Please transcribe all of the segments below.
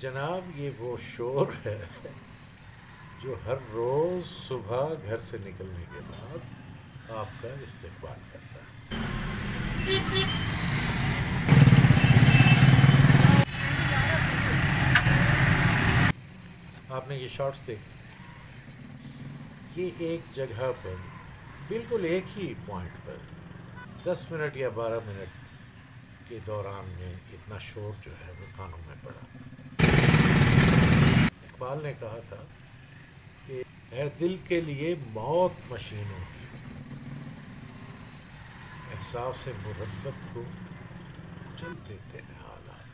جناب یہ وہ شور ہے جو ہر روز صبح گھر سے نکلنے کے بعد آپ کا استقبال کرتا ہے. آپ نے یہ شارٹس دیکھے؟ یہ ایک جگہ پر بالکل ایک ہی پوائنٹ پر 10 منٹ یا 12 منٹ کے دوران میں اتنا شور جو ہے وہ کانوں میں پڑا. اقبال نے کہا تھا کہ اے دل کے لیے موت مشینوں کی، احساس مربت کو چل دیتے ہیں حالات.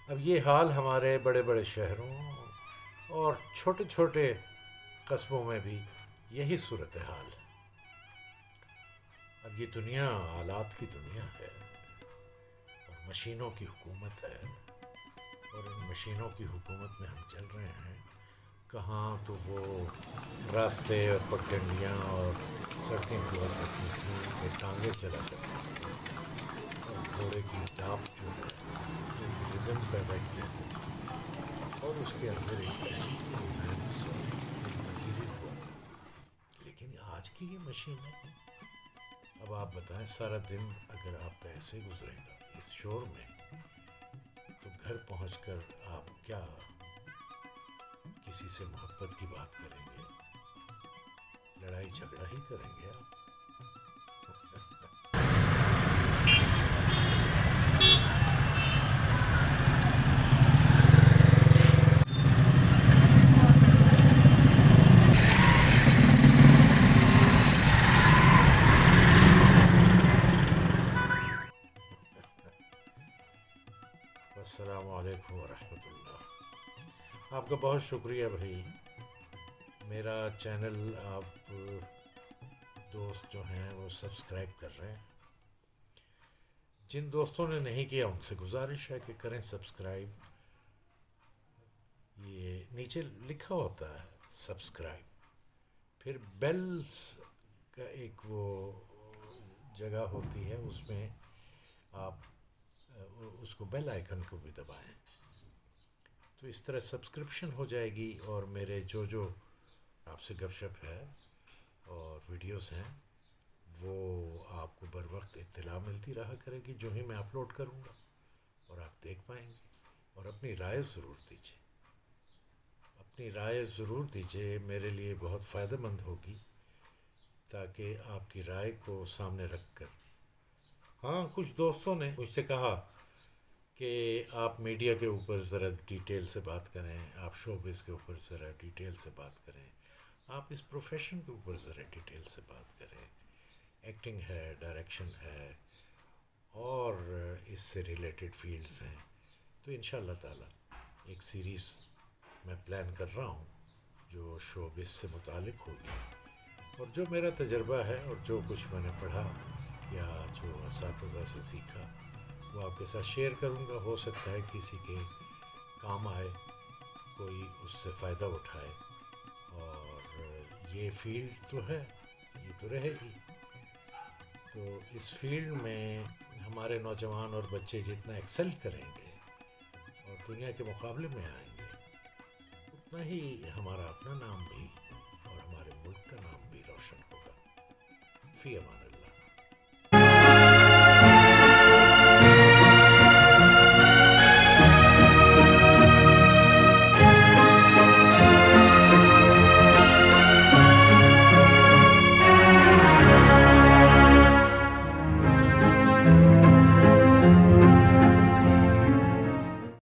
اب یہ حال ہمارے بڑے بڑے شہروں اور چھوٹے چھوٹے قصبوں میں بھی یہی صورتحال ہے. اب یہ دنیا آلات کی دنیا ہے اور مشینوں کی حکومت ہے، اور ان مشینوں کی حکومت میں ہم چل رہے ہیں. کہاں تو وہ راستے اور پگڈنڈیاں اور سڑکیں ہوا کرتی تھیں کہ ٹانگیں چلا کرتی تھیں، اور گھوڑے کی ٹاپ جو ہے وہ ایک ردم پیدا کیا کرتی تھی، اور اس کے اندر ایک عجیب رومانس اور دل پذیری ہوا کرتی تھی. لیکن آج کی یہ مشینیں، اب آپ بتائیں سارا دن اگر آپ کا ایسے گزرے گا اس شور میں، تو گھر پہنچ کر آپ کیا کسی سے محبت کی بات کریں گے؟ لڑائی جھگڑا ہی کریں گے آپ. السلام علیکم ورحمۃ اللہ. آپ کا بہت شکریہ بھائی. میرا چینل آپ دوست جو ہیں وہ سبسکرائب کر رہے ہیں. جن دوستوں نے نہیں کیا ان سے گزارش ہے کہ کریں سبسکرائب. یہ نیچے لکھا ہوتا ہے سبسکرائب، پھر بیلز کا ایک وہ جگہ ہوتی ہے، اس میں آپ اس کو بیل آئیکن کو بھی دبائیں، تو اس طرح سبسکرپشن ہو جائے گی، اور میرے جو آپ سے گپ شپ ہے اور ویڈیوز ہیں وہ آپ کو بر وقت اطلاع ملتی رہا کرے گی جو ہی میں اپلوڈ کروں گا، اور آپ دیکھ پائیں گے. اور اپنی رائے ضرور دیجیے، اپنی رائے ضرور دیجیے، میرے لیے بہت فائدہ مند ہوگی، تاکہ آپ کی رائے کو سامنے رکھ کر. ہاں کچھ دوستوں نے مجھ سے کہا کہ آپ میڈیا کے اوپر ذرا ڈیٹیل سے بات کریں، آپ شوبز کے اوپر ذرا ڈیٹیل سے بات کریں، آپ اس پروفیشن کے اوپر ذرا ڈیٹیل سے بات کریں. ایکٹنگ ہے، ڈائریکشن ہے، اور اس سے ریلیٹڈ فیلڈز ہیں. تو انشاءاللہ تعالی ایک سیریز میں پلان کر رہا ہوں جو شوبز سے متعلق ہوگی، اور جو میرا تجربہ ہے اور جو کچھ میں نے پڑھا یا جو اساتذہ سے سیکھا وہ آپ کے ساتھ شیئر کروں گا. ہو سکتا ہے کسی کے کام آئے، کوئی اس سے فائدہ اٹھائے. اور یہ فیلڈ تو ہے، یہ تو رہے گی. تو اس فیلڈ میں ہمارے نوجوان اور بچے جتنا ایکسل کریں گے اور دنیا کے مقابلے میں آئیں گے، اتنا ہی ہمارا اپنا نام بھی اور ہمارے ملک کا نام بھی روشن ہوگا. فی امان اللہ.